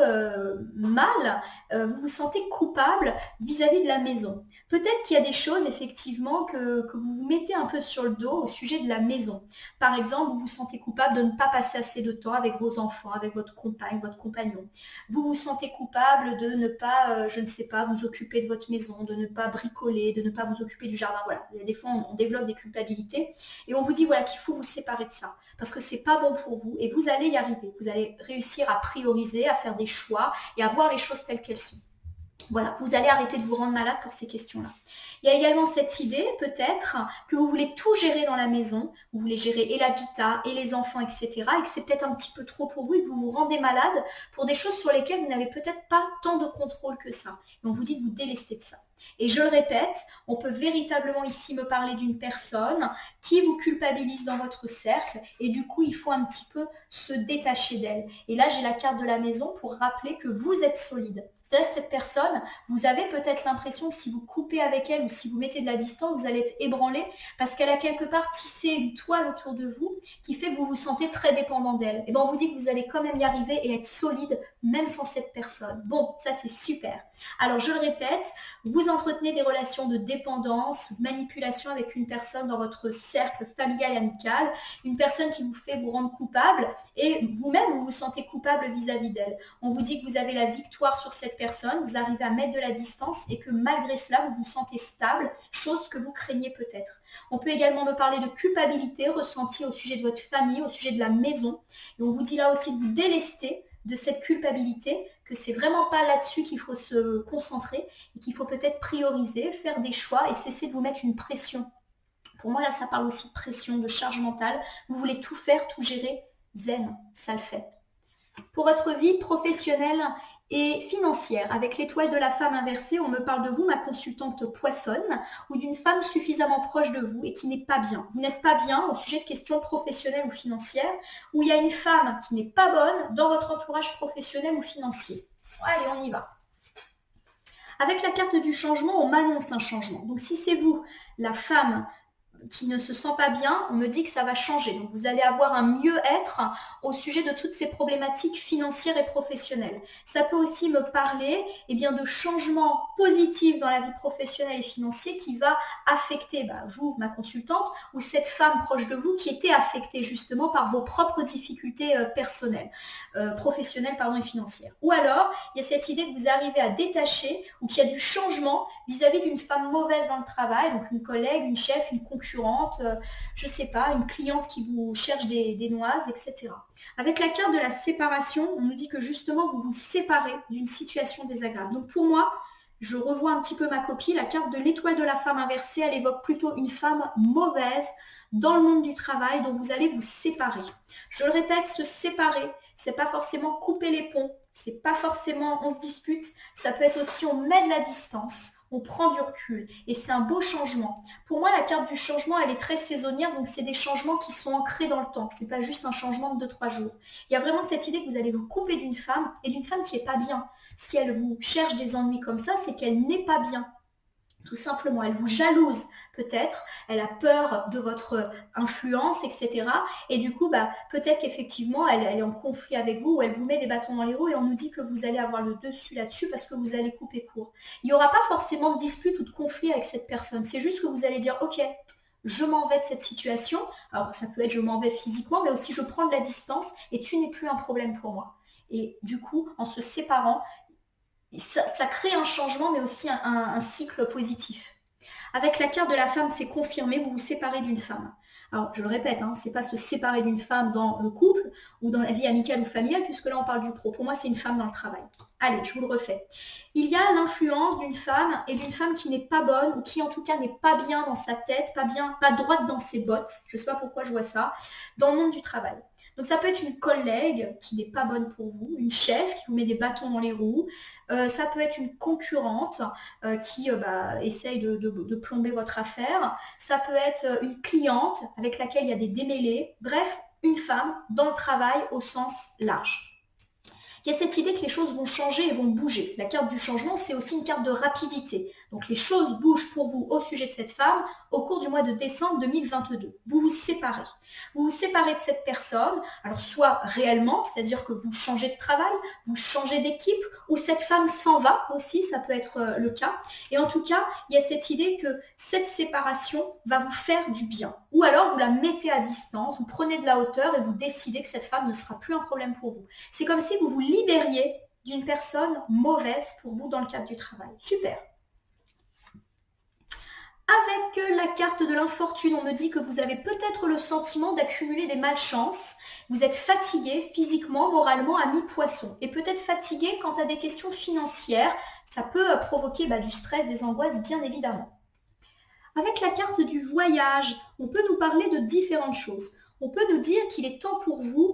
mal, vous vous sentez coupable vis-à-vis de la maison. Peut-être qu'il y a des choses effectivement que vous vous mettez un peu sur le dos au sujet de la maison. Par exemple, vous vous sentez coupable de ne pas passer assez de temps avec vos enfants, avec votre compagne, votre compagnon. Vous vous sentez coupable de ne pas, je ne sais pas, vous occuper de votre maison, de ne pas bricoler, de ne pas vous occuper du jardin. Voilà, il y a des fois on développe des culpabilités et on vous dit voilà qu'il faut vous séparer de ça parce que c'est pas bon pour vous et vous allez y arriver. Vous allez réussir à prioriser, à faire des choix et à voir les choses telles qu'elles sont. Voilà, vous allez arrêter de vous rendre malade pour ces questions-là. Il y a également cette idée, peut-être, que vous voulez tout gérer dans la maison, vous voulez gérer et l'habitat, et les enfants, etc. Et que c'est peut-être un petit peu trop pour vous et que vous vous rendez malade pour des choses sur lesquelles vous n'avez peut-être pas tant de contrôle que ça. Et on vous dit de vous délester de ça. Et je le répète, on peut véritablement ici me parler d'une personne qui vous culpabilise dans votre cercle et du coup, il faut un petit peu se détacher d'elle. Et là, j'ai la carte de la maison pour rappeler que vous êtes solide. C'est-à-dire que cette personne, vous avez peut-être l'impression que si vous coupez avec elle ou si vous mettez de la distance, vous allez être ébranlé parce qu'elle a quelque part tissé une toile autour de vous qui fait que vous vous sentez très dépendant d'elle. Et bien, on vous dit que vous allez quand même y arriver et être solide même sans cette personne. Bon, ça c'est super. Alors, je le répète, vous entretenez des relations de dépendance, de manipulation avec une personne dans votre cercle familial et amical, une personne qui vous fait vous rendre coupable et vous-même, vous vous sentez coupable vis-à-vis d'elle. On vous dit que vous avez la victoire sur cette personne, vous arrivez à mettre de la distance et que malgré cela, vous vous sentez stable, chose que vous craignez peut-être. On peut également me parler de culpabilité ressentie au sujet de votre famille, au sujet de la maison. Et on vous dit là aussi de vous délester de cette culpabilité, que c'est vraiment pas là-dessus qu'il faut se concentrer et qu'il faut peut-être prioriser, faire des choix et cesser de vous mettre une pression. Pour moi, là, ça parle aussi de pression, de charge mentale. Vous voulez tout faire, tout gérer, zen, ça le fait. Pour votre vie professionnelle et financière, avec l'étoile de la femme inversée, on me parle de vous, ma consultante poissonne, ou d'une femme suffisamment proche de vous et qui n'est pas bien. Vous n'êtes pas bien au sujet de questions professionnelles ou financières, où il y a une femme qui n'est pas bonne dans votre entourage professionnel ou financier. Allez, on y va. Avec la carte du changement, on m'annonce un changement. Donc si c'est vous, la femme qui ne se sent pas bien, on me dit que ça va changer. Donc vous allez avoir un mieux-être au sujet de toutes ces problématiques financières et professionnelles. Ça peut aussi me parler de changements positifs dans la vie professionnelle et financière qui va affecter vous, ma consultante, ou cette femme proche de vous qui était affectée justement par vos propres difficultés personnelles, professionnelles et financières. Ou alors, il y a cette idée que vous arrivez à détacher ou qu'il y a du changement vis-à-vis d'une femme mauvaise dans le travail, donc une collègue, une chef, une concurrente, je ne sais pas, une cliente qui vous cherche des noises, etc. Avec la carte de la séparation, on nous dit que justement vous vous séparez d'une situation désagréable. Donc pour moi, je revois un petit peu ma copie, la carte de l'étoile de la femme inversée, elle évoque plutôt une femme mauvaise dans le monde du travail dont vous allez vous séparer. Je le répète, se séparer, c'est pas forcément couper les ponts, c'est pas forcément on se dispute, ça peut être aussi on met de la distance, on prend du recul et c'est un beau changement. Pour moi, la carte du changement, elle est très saisonnière, donc c'est des changements qui sont ancrés dans le temps. C'est pas juste un changement de 2-3 jours. Il y a vraiment cette idée que vous allez vous couper d'une femme et d'une femme qui n'est pas bien. Si elle vous cherche des ennuis comme ça, c'est qu'elle n'est pas bien. Tout simplement, elle vous jalouse peut-être, elle a peur de votre influence, etc. Et du coup, peut-être qu'effectivement, elle est en conflit avec vous ou elle vous met des bâtons dans les roues et on nous dit que vous allez avoir le dessus là-dessus parce que vous allez couper court. Il n'y aura pas forcément de dispute ou de conflit avec cette personne. C'est juste que vous allez dire, ok, je m'en vais de cette situation. Alors, ça peut être je m'en vais physiquement, mais aussi je prends de la distance et tu n'es plus un problème pour moi. Et du coup, en se séparant, ça crée un changement, mais aussi un cycle positif. Avec la carte de la femme, c'est confirmé, vous vous séparez d'une femme. Alors, je le répète, c'est pas se séparer d'une femme dans le couple ou dans la vie amicale ou familiale, puisque là, on parle du pro. Pour moi, c'est une femme dans le travail. Allez, je vous le refais. Il y a l'influence d'une femme et d'une femme qui n'est pas bonne ou qui, en tout cas, n'est pas bien dans sa tête, pas droite dans ses bottes. Je ne sais pas pourquoi je vois ça, dans le monde du travail. Donc ça peut être une collègue qui n'est pas bonne pour vous, une chef qui vous met des bâtons dans les roues, ça peut être une concurrente qui essaye de plomber votre affaire, ça peut être une cliente avec laquelle il y a des démêlés, bref, une femme dans le travail au sens large. Il y a cette idée que les choses vont changer et vont bouger. La carte du changement, c'est aussi une carte de rapidité. Donc les choses bougent pour vous au sujet de cette femme au cours du mois de décembre 2022. Vous vous séparez. Vous vous séparez de cette personne, alors soit réellement, c'est-à-dire que vous changez de travail, vous changez d'équipe, ou cette femme s'en va aussi, ça peut être le cas. Et en tout cas, il y a cette idée que cette séparation va vous faire du bien. Ou alors vous la mettez à distance, vous prenez de la hauteur et vous décidez que cette femme ne sera plus un problème pour vous. C'est comme si vous vous libériez d'une personne mauvaise pour vous dans le cadre du travail. Super. Avec la carte de l'infortune, on me dit que vous avez peut-être le sentiment d'accumuler des malchances. Vous êtes fatigué physiquement, moralement, à mi-poisson. Et peut-être fatigué quant à des questions financières. Ça peut provoquer du stress, des angoisses, bien évidemment. Avec la carte du voyage, on peut nous parler de différentes choses. On peut nous dire qu'il est temps pour vous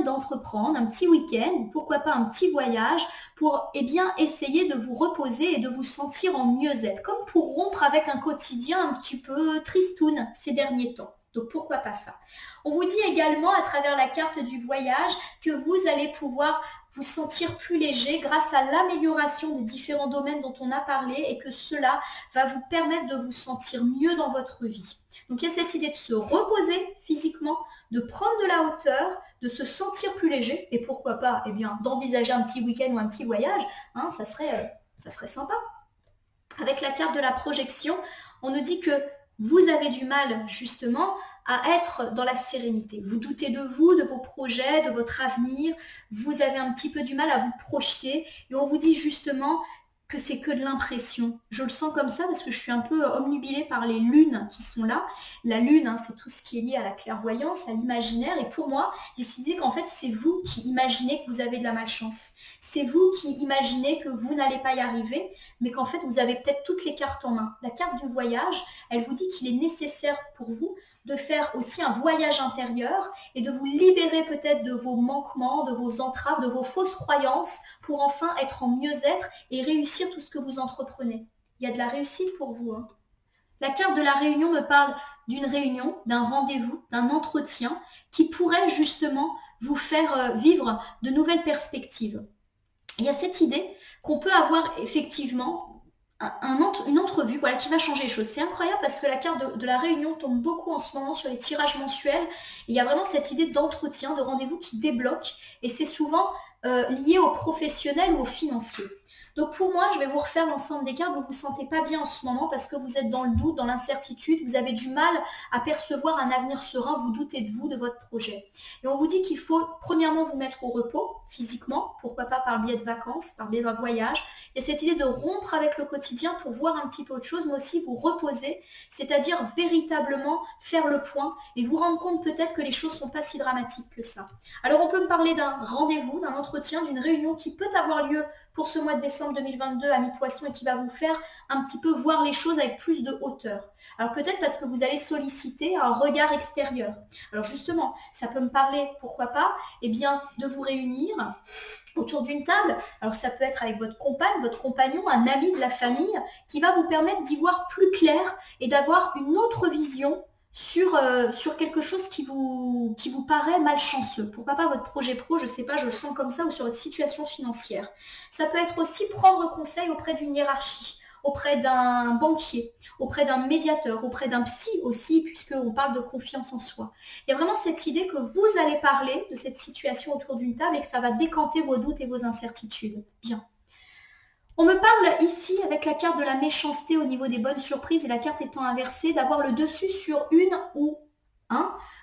d'entreprendre un petit week-end, pourquoi pas un petit voyage, pour essayer de vous reposer et de vous sentir en mieux-être, comme pour rompre avec un quotidien un petit peu tristoun ces derniers temps. Donc pourquoi pas ça. On vous dit également à travers la carte du voyage que vous allez pouvoir vous sentir plus léger grâce à l'amélioration des différents domaines dont on a parlé et que cela va vous permettre de vous sentir mieux dans votre vie. Donc il y a cette idée de se reposer physiquement, de prendre de la hauteur, de se sentir plus léger et pourquoi pas d'envisager un petit week-end ou un petit voyage, ça serait sympa. Avec la carte de la projection, on nous dit que vous avez du mal justement à être dans la sérénité. Vous doutez de vous, de vos projets, de votre avenir. Vous avez un petit peu du mal à vous projeter. Et on vous dit justement que c'est que de l'impression. Je le sens comme ça parce que je suis un peu omnubilée par les lunes qui sont là. La lune, c'est tout ce qui est lié à la clairvoyance, à l'imaginaire. Et pour moi, décidez qu'en fait, c'est vous qui imaginez que vous avez de la malchance. C'est vous qui imaginez que vous n'allez pas y arriver, mais qu'en fait, vous avez peut-être toutes les cartes en main. La carte du voyage, elle vous dit qu'il est nécessaire pour vous de faire aussi un voyage intérieur et de vous libérer peut-être de vos manquements, de vos entraves, de vos fausses croyances pour enfin être en mieux-être et réussir tout ce que vous entreprenez. Il y a de la réussite pour vous. La carte de la réunion me parle d'une réunion, d'un rendez-vous, d'un entretien qui pourrait justement vous faire vivre de nouvelles perspectives. Il y a cette idée qu'on peut avoir effectivement une entrevue qui va changer les choses. C'est incroyable parce que la carte de la réunion tombe beaucoup en ce moment sur les tirages mensuels. Il y a vraiment cette idée d'entretien, de rendez-vous qui débloque et c'est souvent lié aux professionnels ou aux financiers. Donc pour moi, je vais vous refaire l'ensemble des cartes. Vous ne vous sentez pas bien en ce moment parce que vous êtes dans le doute, dans l'incertitude. Vous avez du mal à percevoir un avenir serein. Vous doutez de vous, de votre projet. Et on vous dit qu'il faut premièrement vous mettre au repos physiquement. Pourquoi pas par le biais de vacances, par le biais d'un voyage. Il y a cette idée de rompre avec le quotidien pour voir un petit peu autre chose, mais aussi vous reposer. C'est-à-dire véritablement faire le point et vous rendre compte peut-être que les choses ne sont pas si dramatiques que ça. Alors on peut me parler d'un rendez-vous, d'un entretien, d'une réunion qui peut avoir lieu pour ce mois de décembre 2022 à mi-poisson et qui va vous faire un petit peu voir les choses avec plus de hauteur. Alors peut-être parce que vous allez solliciter un regard extérieur. Alors justement, ça peut me parler, pourquoi pas, de vous réunir autour d'une table. Alors ça peut être avec votre compagne, votre compagnon, un ami de la famille qui va vous permettre d'y voir plus clair et d'avoir une autre vision sur quelque chose qui vous paraît malchanceux. Pourquoi pas votre projet pro, je ne sais pas, je le sens comme ça, ou sur votre situation financière. Ça peut être aussi prendre conseil auprès d'une hiérarchie, auprès d'un banquier, auprès d'un médiateur, auprès d'un psy aussi, puisqu'on parle de confiance en soi. Il y a vraiment cette idée que vous allez parler de cette situation autour d'une table et que ça va décanter vos doutes et vos incertitudes. Bien. On me parle ici, avec la carte de la méchanceté au niveau des bonnes surprises et la carte étant inversée, d'avoir le dessus sur une ou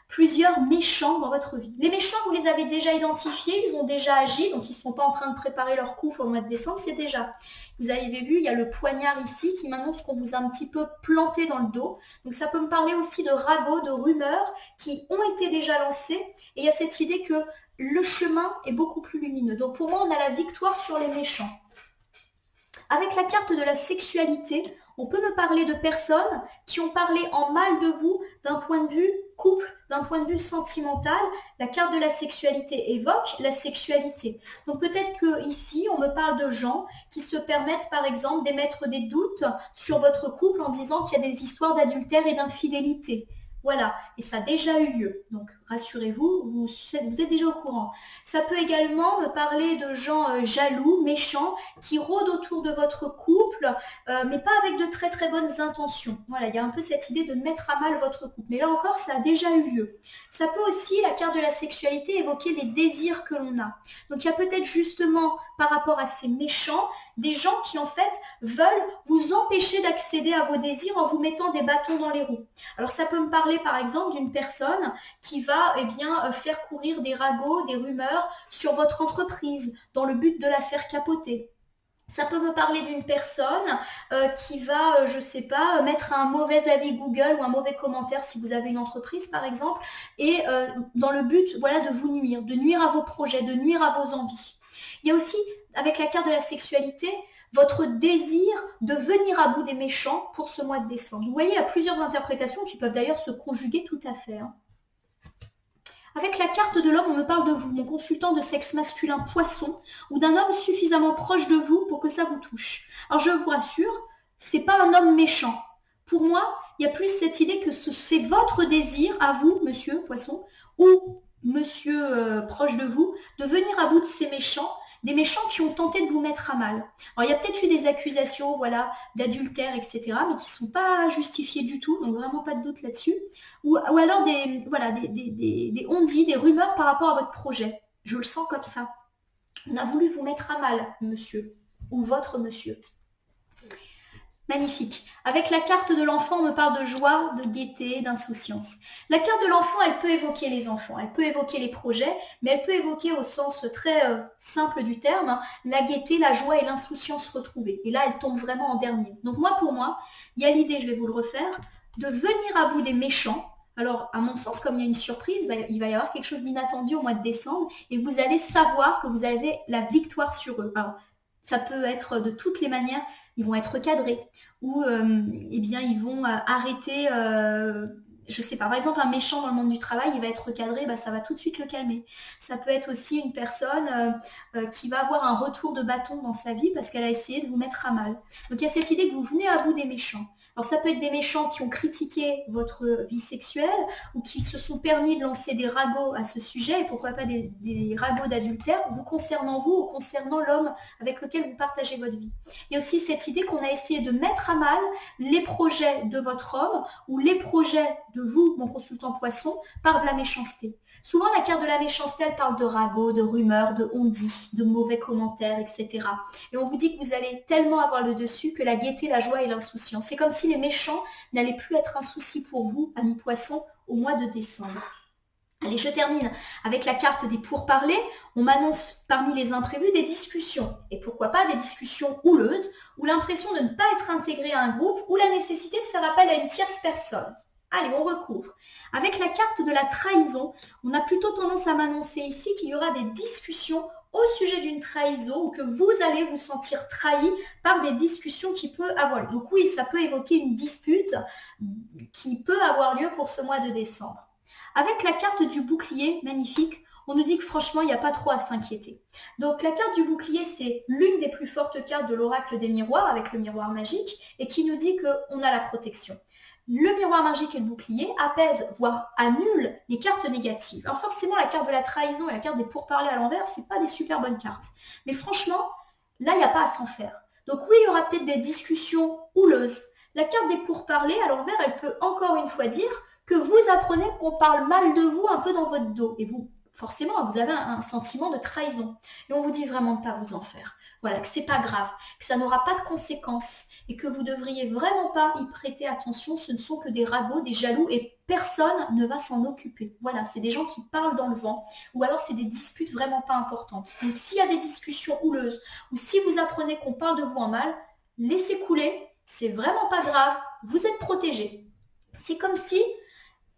plusieurs méchants dans votre vie. Les méchants, vous les avez déjà identifiés, ils ont déjà agi, donc ils ne sont pas en train de préparer leur coup au mois de décembre, c'est déjà. Vous avez vu, il y a le poignard ici qui m'annonce qu'on vous a un petit peu planté dans le dos. Donc ça peut me parler aussi de ragots, de rumeurs qui ont été déjà lancées. Et il y a cette idée que le chemin est beaucoup plus lumineux. Donc pour moi, on a la victoire sur les méchants. Avec la carte de la sexualité, on peut me parler de personnes qui ont parlé en mal de vous d'un point de vue couple, d'un point de vue sentimental. La carte de la sexualité évoque la sexualité. Donc peut-être que ici, on me parle de gens qui se permettent par exemple d'émettre des doutes sur votre couple en disant qu'il y a des histoires d'adultère et d'infidélité. Voilà, et ça a déjà eu lieu. Donc rassurez-vous, vous êtes déjà au courant. Ça peut également me parler de gens jaloux, méchants, qui rôdent autour de votre couple, mais pas avec de très très bonnes intentions. Voilà, il y a un peu cette idée de mettre à mal votre couple. Mais là encore, ça a déjà eu lieu. Ça peut aussi, la carte de la sexualité, évoquer les désirs que l'on a. Donc il y a peut-être justement, par rapport à ces méchants, des gens qui en fait veulent vous empêcher d'accéder à vos désirs en vous mettant des bâtons dans les roues. Alors ça peut me parler par exemple d'une personne qui va faire courir des ragots, des rumeurs sur votre entreprise dans le but de la faire capoter. Ça peut me parler d'une personne qui va, je sais pas, mettre un mauvais avis Google ou un mauvais commentaire si vous avez une entreprise par exemple, et dans le but de vous nuire, de nuire à vos projets, de nuire à vos envies. Il y a aussi, avec la carte de la sexualité, votre désir de venir à bout des méchants pour ce mois de décembre. Vous voyez, il y a plusieurs interprétations qui peuvent d'ailleurs se conjuguer tout à fait. Avec la carte de l'homme, on me parle de vous, mon consultant de sexe masculin poisson, ou d'un homme suffisamment proche de vous pour que ça vous touche. Alors je vous rassure, c'est pas un homme méchant. Pour moi, il y a plus cette idée que c'est votre désir à vous, monsieur poisson, ou monsieur proche de vous, de venir à bout de ces méchants, des méchants qui ont tenté de vous mettre à mal. Alors il y a peut-être eu des accusations, voilà, d'adultère, etc., mais qui ne sont pas justifiées du tout, donc vraiment pas de doute là-dessus. Ou alors des on-dit, des rumeurs par rapport à votre projet. Je le sens comme ça. On a voulu vous mettre à mal, monsieur, ou votre monsieur. Magnifique. Avec la carte de l'enfant, on me parle de joie, de gaieté, d'insouciance. La carte de l'enfant, elle peut évoquer les enfants, elle peut évoquer les projets, mais elle peut évoquer au sens très simple du terme, hein, la gaieté, la joie et l'insouciance retrouvées. Et là, elle tombe vraiment en dernier. Donc moi, pour moi, il y a l'idée, je vais vous le refaire, de venir à bout des méchants. Alors, à mon sens, comme il y a une surprise, il va y avoir quelque chose d'inattendu au mois de décembre et vous allez savoir que vous avez la victoire sur eux. Alors, ça peut être de toutes les manières, ils vont être cadrés ou eh bien ils vont arrêter, je sais pas, par exemple un méchant dans le monde du travail, il va être recadré, bah, ça va tout de suite le calmer. Ça peut être aussi une personne qui va avoir un retour de bâton dans sa vie parce qu'elle a essayé de vous mettre à mal. Donc il y a cette idée que vous venez à bout des méchants. Alors ça peut être des méchants qui ont critiqué votre vie sexuelle ou qui se sont permis de lancer des ragots à ce sujet, et pourquoi pas des ragots d'adultère, vous concernant vous ou concernant l'homme avec lequel vous partagez votre vie. Il y a aussi cette idée qu'on a essayé de mettre à mal les projets de votre homme ou les projets de vous, mon consultant poisson, par de la méchanceté. Souvent, la carte de la méchanceté, elle parle de ragots, de rumeurs, de on-dit, de mauvais commentaires, etc. Et on vous dit que vous allez tellement avoir le dessus que la gaieté, la joie et l'insouciance. C'est comme si les méchants n'allaient plus être un souci pour vous, amis poissons, au mois de décembre. Allez, je termine avec la carte des pourparlers. On m'annonce parmi les imprévus des discussions. Et pourquoi pas des discussions houleuses, ou l'impression de ne pas être intégré à un groupe, ou la nécessité de faire appel à une tierce personne. Allez, on recouvre. Avec la carte de la trahison, on a plutôt tendance à m'annoncer ici qu'il y aura des discussions au sujet d'une trahison ou que vous allez vous sentir trahi par des discussions qui peuvent avoir lieu. Donc oui, ça peut évoquer une dispute qui peut avoir lieu pour ce mois de décembre. Avec la carte du bouclier, magnifique, on nous dit que franchement, il n'y a pas trop à s'inquiéter. Donc la carte du bouclier, c'est l'une des plus fortes cartes de l'oracle des miroirs avec le miroir magique et qui nous dit qu'on a la protection. Le miroir magique et le bouclier apaisent, voire annulent les cartes négatives. Alors forcément, la carte de la trahison et la carte des pourparlers à l'envers, c'est pas des super bonnes cartes. Mais franchement, là, il n'y a pas à s'en faire. Donc oui, il y aura peut-être des discussions houleuses. La carte des pourparlers à l'envers, elle peut encore une fois dire que vous apprenez qu'on parle mal de vous un peu dans votre dos. Et vous, forcément, vous avez un sentiment de trahison. Et on vous dit vraiment de ne pas vous en faire. Voilà, que c'est pas grave, que ça n'aura pas de conséquences et que vous devriez vraiment pas y prêter attention. Ce ne sont que des ragots, des jaloux et personne ne va s'en occuper. Voilà, c'est des gens qui parlent dans le vent ou alors c'est des disputes vraiment pas importantes. Donc s'il y a des discussions houleuses ou si vous apprenez qu'on parle de vous en mal, laissez couler, c'est vraiment pas grave, vous êtes protégés. C'est comme si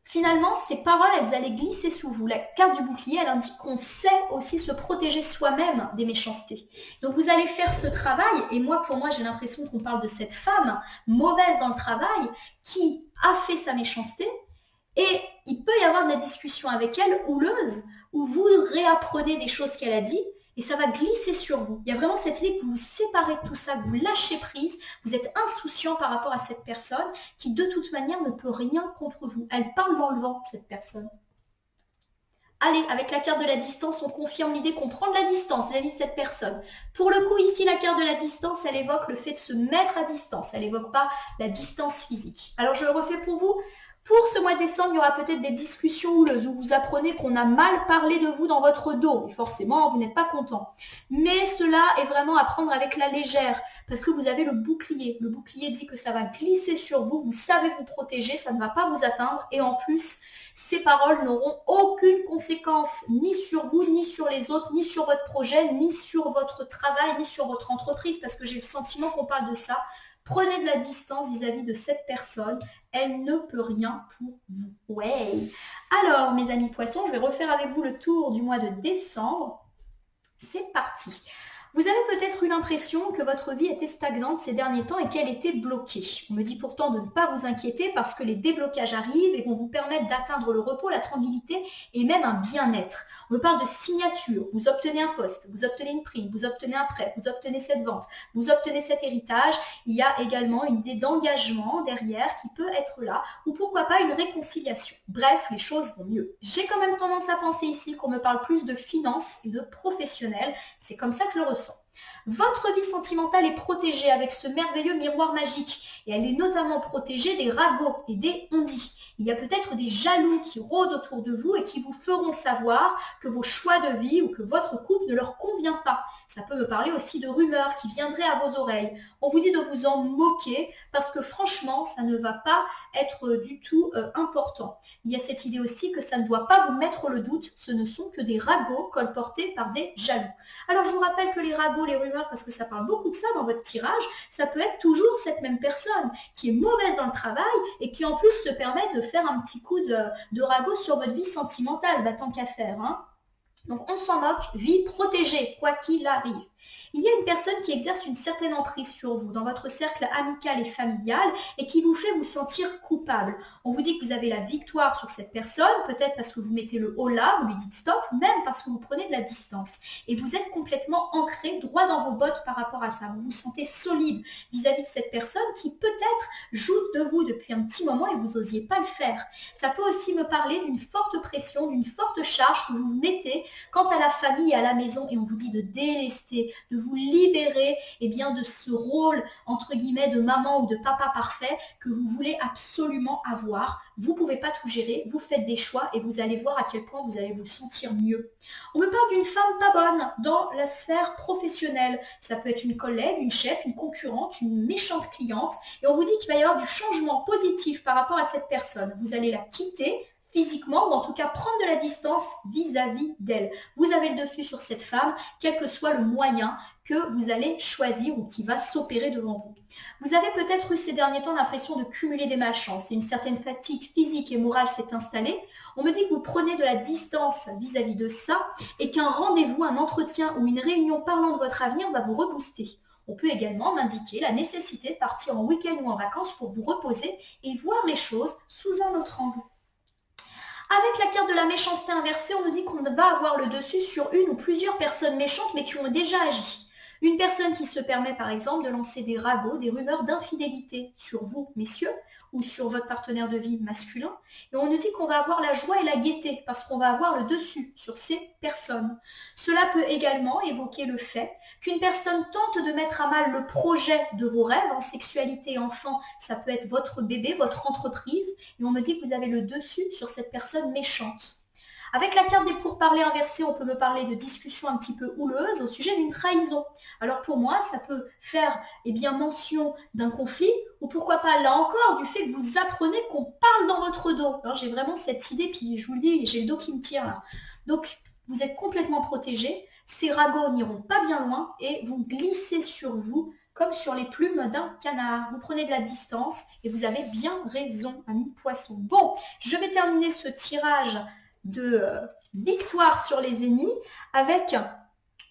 finalement, ces paroles, elles allaient glisser sous vous. La carte du bouclier, elle indique qu'on sait aussi se protéger soi-même des méchancetés. Donc, vous allez faire ce travail, et moi, pour moi, j'ai l'impression qu'on parle de cette femme mauvaise dans le travail qui a fait sa méchanceté, et il peut y avoir de la discussion avec elle, houleuse, où vous réapprenez des choses qu'elle a dit, et ça va glisser sur vous. Il y a vraiment cette idée que vous vous séparez de tout ça, que vous lâchez prise, vous êtes insouciant par rapport à cette personne qui de toute manière ne peut rien contre vous. Elle parle dans le vent, cette personne. Allez, avec la carte de la distance, on confirme l'idée qu'on prend de la distance vis-à-vis de cette personne. Pour le coup, ici, la carte de la distance, elle évoque le fait de se mettre à distance. Elle n'évoque pas la distance physique. Alors, je le refais pour vous. Pour ce mois de décembre, il y aura peut-être des discussions houleuses où vous apprenez qu'on a mal parlé de vous dans votre dos. Et forcément, vous n'êtes pas content. Mais cela est vraiment à prendre avec la légère parce que vous avez le bouclier. Le bouclier dit que ça va glisser sur vous. Vous savez vous protéger, ça ne va pas vous atteindre. Et en plus, ces paroles n'auront aucune conséquence ni sur vous, ni sur les autres, ni sur votre projet, ni sur votre travail, ni sur votre entreprise parce que j'ai le sentiment qu'on parle de ça. Prenez de la distance vis-à-vis de cette personne. Elle ne peut rien pour vous. Ouais. Alors, mes amis poissons, je vais refaire avec vous le tour du mois de décembre. C'est parti. Vous avez peut-être eu l'impression que votre vie était stagnante ces derniers temps et qu'elle était bloquée. On me dit pourtant de ne pas vous inquiéter parce que les déblocages arrivent et vont vous permettre d'atteindre le repos, la tranquillité et même un bien-être. On me parle de signature. Vous obtenez un poste, vous obtenez une prime, vous obtenez un prêt, vous obtenez cette vente, vous obtenez cet héritage. Il y a également une idée d'engagement derrière qui peut être là ou pourquoi pas une réconciliation. Bref, les choses vont mieux. J'ai quand même tendance à penser ici qu'on me parle plus de finances et de professionnel. C'est comme ça que je le ressens. Votre vie sentimentale est protégée avec ce merveilleux miroir magique et elle est notamment protégée des ragots et des on-dit. Il y a peut-être des jaloux qui rôdent autour de vous et qui vous feront savoir que vos choix de vie ou que votre couple ne leur convient pas. Ça peut me parler aussi de rumeurs qui viendraient à vos oreilles. On vous dit de vous en moquer parce que franchement, ça ne va pas être du tout important. Il y a cette idée aussi que ça ne doit pas vous mettre le doute, ce ne sont que des ragots colportés par des jaloux. Alors je vous rappelle que les ragots, les rumeurs, parce que ça parle beaucoup de ça dans votre tirage, ça peut être toujours cette même personne qui est mauvaise dans le travail et qui en plus se permet de faire un petit coup de ragot sur votre vie sentimentale, bah, tant qu'à faire. Hein. Donc on s'en moque, vie protégée, quoi qu'il arrive. Il y a une personne qui exerce une certaine emprise sur vous, dans votre cercle amical et familial, et qui vous fait vous sentir coupable. On vous dit que vous avez la victoire sur cette personne, peut-être parce que vous mettez le haut là, vous lui dites stop, ou même parce que vous prenez de la distance. Et vous êtes complètement ancré, droit dans vos bottes par rapport à ça. Vous vous sentez solide vis-à-vis de cette personne qui peut-être joue de vous depuis un petit moment et vous n'osiez pas le faire. Ça peut aussi me parler d'une forte pression, d'une forte charge que vous vous mettez quant à la famille et à la maison, et on vous dit de délester, de vous libérer bien, de ce rôle entre guillemets de maman ou de papa parfait que vous voulez absolument avoir. Vous ne pouvez pas tout gérer, vous faites des choix et vous allez voir à quel point vous allez vous sentir mieux. On me parle d'une femme pas bonne dans la sphère professionnelle. Ça peut être une collègue, une chef, une concurrente, une méchante cliente et on vous dit qu'il va y avoir du changement positif par rapport à cette personne. Vous allez la quitter physiquement ou en tout cas prendre de la distance vis-à-vis d'elle. Vous avez le dessus sur cette femme, quel que soit le moyen que vous allez choisir ou qui va s'opérer devant vous. Vous avez peut-être eu ces derniers temps l'impression de cumuler des malchances et une certaine fatigue physique et morale s'est installée. On me dit que vous prenez de la distance vis-à-vis de ça et qu'un rendez-vous, un entretien ou une réunion parlant de votre avenir va vous rebooster. On peut également m'indiquer la nécessité de partir en week-end ou en vacances pour vous reposer et voir les choses sous un autre angle. Avec la carte de la méchanceté inversée, on nous dit qu'on va avoir le dessus sur une ou plusieurs personnes méchantes mais qui ont déjà agi. Une personne qui se permet par exemple de lancer des ragots, des rumeurs d'infidélité sur vous, messieurs, ou sur votre partenaire de vie masculin. Et on nous dit qu'on va avoir la joie et la gaieté parce qu'on va avoir le dessus sur ces personnes. Cela peut également évoquer le fait qu'une personne tente de mettre à mal le projet de vos rêves en sexualité et enfant. Ça peut être votre bébé, votre entreprise. Et on me dit que vous avez le dessus sur cette personne méchante. Avec la carte des pourparlers inversés, on peut me parler de discussions un petit peu houleuses au sujet d'une trahison. Alors pour moi, ça peut faire mention d'un conflit ou pourquoi pas là encore du fait que vous apprenez qu'on parle dans votre dos. Alors j'ai vraiment cette idée, puis je vous le dis, j'ai le dos qui me tire là. Donc vous êtes complètement protégés, ces ragots n'iront pas bien loin et vont glisser sur vous comme sur les plumes d'un canard. Vous prenez de la distance et vous avez bien raison, ami poisson. Bon, je vais terminer ce tirage de victoire sur les ennemis avec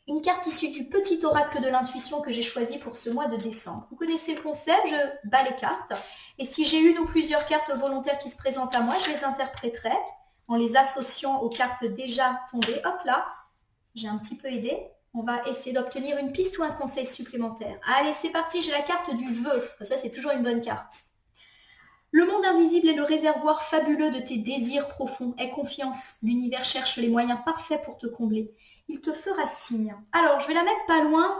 une carte issue du petit oracle de l'intuition que j'ai choisi pour ce mois de décembre. Vous connaissez le concept, je bats les cartes et si j'ai une ou plusieurs cartes volontaires qui se présentent à moi, je les interpréterai en les associant aux cartes déjà tombées. Hop là, j'ai un petit peu aidé. On va essayer d'obtenir une piste ou un conseil supplémentaire. Allez, c'est parti, j'ai la carte du vœu. Ça, c'est toujours une bonne carte. Le monde invisible est le réservoir fabuleux de tes désirs profonds. Aie confiance, l'univers cherche les moyens parfaits pour te combler. Il te fera signe. Alors, je vais la mettre pas loin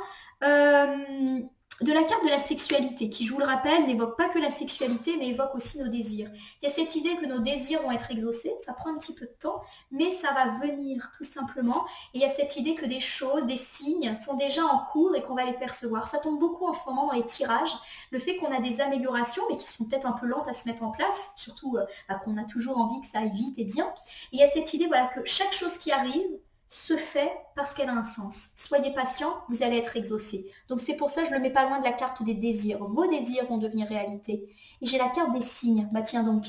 de la carte de la sexualité, qui, je vous le rappelle, n'évoque pas que la sexualité, mais évoque aussi nos désirs. Il y a cette idée que nos désirs vont être exaucés, ça prend un petit peu de temps, mais ça va venir tout simplement. Et il y a cette idée que des choses, des signes sont déjà en cours et qu'on va les percevoir. Ça tombe beaucoup en ce moment dans les tirages, le fait qu'on a des améliorations, mais qui sont peut-être un peu lentes à se mettre en place, surtout qu'on a toujours envie que ça aille vite et bien. Et il y a cette idée que chaque chose qui arrive se fait parce qu'elle a un sens. Soyez patient, vous allez être exaucé. Donc c'est pour ça que je ne le mets pas loin de la carte des désirs. Vos désirs vont devenir réalité. Et j'ai la carte des signes. Tiens donc.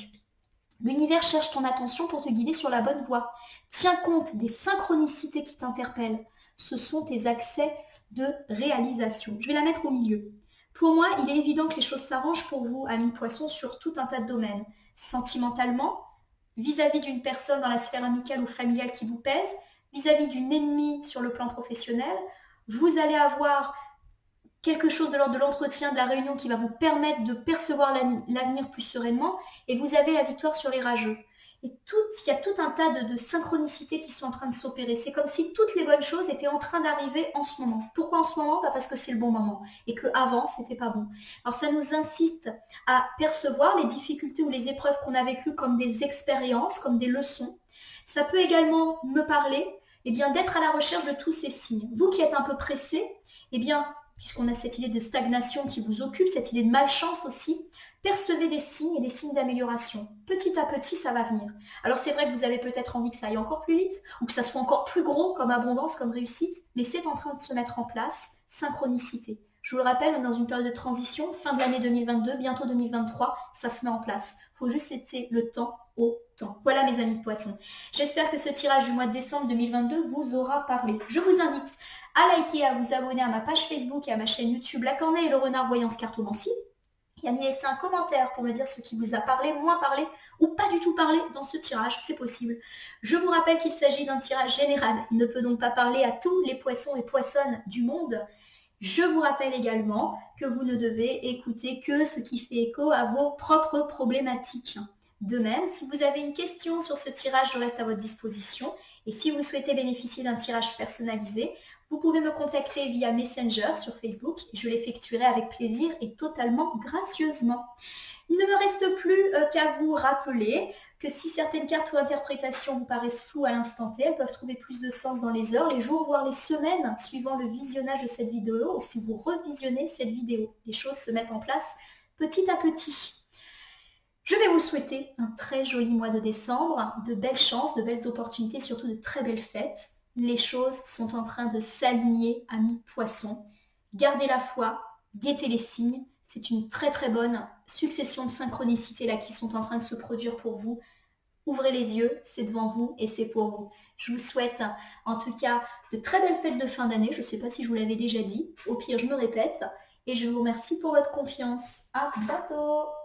L'univers cherche ton attention pour te guider sur la bonne voie. Tiens compte des synchronicités qui t'interpellent. Ce sont tes accès de réalisation. Je vais la mettre au milieu. Pour moi, il est évident que les choses s'arrangent pour vous, amis poissons, sur tout un tas de domaines. Sentimentalement, vis-à-vis d'une personne dans la sphère amicale ou familiale qui vous pèse, vis-à-vis d'une ennemie sur le plan professionnel, vous allez avoir quelque chose de l'ordre de l'entretien, de la réunion qui va vous permettre de percevoir l'avenir plus sereinement, et vous avez la victoire sur les rageux. Et il y a tout un tas de synchronicités qui sont en train de s'opérer. C'est comme si toutes les bonnes choses étaient en train d'arriver en ce moment. Pourquoi en ce moment? Parce que c'est le bon moment et qu'avant, c'était pas bon. Alors ça nous incite à percevoir les difficultés ou les épreuves qu'on a vécues comme des expériences, comme des leçons. Ça peut également me parler d'être à la recherche de tous ces signes. Vous qui êtes un peu pressé, puisqu'on a cette idée de stagnation qui vous occupe, cette idée de malchance aussi, percevez des signes et des signes d'amélioration. Petit à petit, ça va venir. Alors c'est vrai que vous avez peut-être envie que ça aille encore plus vite, ou que ça soit encore plus gros comme abondance, comme réussite, mais c'est en train de se mettre en place, synchronicité. Je vous le rappelle, on est dans une période de transition, fin de l'année 2022, bientôt 2023, ça se met en place. Il faut juste laisser le temps au temps. Voilà mes amis de poissons. J'espère que ce tirage du mois de décembre 2022 vous aura parlé. Je vous invite à liker, à vous abonner à ma page Facebook et à ma chaîne YouTube La Corneille et le Renard Voyance Cartomancie. Et à me laisser un commentaire pour me dire ce qui vous a parlé, moins parlé ou pas du tout parlé dans ce tirage, c'est possible. Je vous rappelle qu'il s'agit d'un tirage général. Il ne peut donc pas parler à tous les poissons et poissonnes du monde. Je vous rappelle également que vous ne devez écouter que ce qui fait écho à vos propres problématiques. De même, si vous avez une question sur ce tirage, je reste à votre disposition. Et si vous souhaitez bénéficier d'un tirage personnalisé, vous pouvez me contacter via Messenger sur Facebook. Je l'effectuerai avec plaisir et totalement gracieusement. Il ne me reste plus qu'à vous rappeler que si certaines cartes ou interprétations vous paraissent floues à l'instant T, elles peuvent trouver plus de sens dans les heures, les jours, voire les semaines suivant le visionnage de cette vidéo ou si vous revisionnez cette vidéo. Les choses se mettent en place petit à petit. Je vais vous souhaiter un très joli mois de décembre, de belles chances, de belles opportunités, surtout de très belles fêtes. Les choses sont en train de s'aligner, amis poissons. Gardez la foi, guettez les signes. C'est une très très bonne succession de synchronicités là qui sont en train de se produire pour vous. Ouvrez les yeux, c'est devant vous et c'est pour vous. Je vous souhaite en tout cas de très belles fêtes de fin d'année. Je ne sais pas si je vous l'avais déjà dit. Au pire, je me répète. Et je vous remercie pour votre confiance. À bientôt!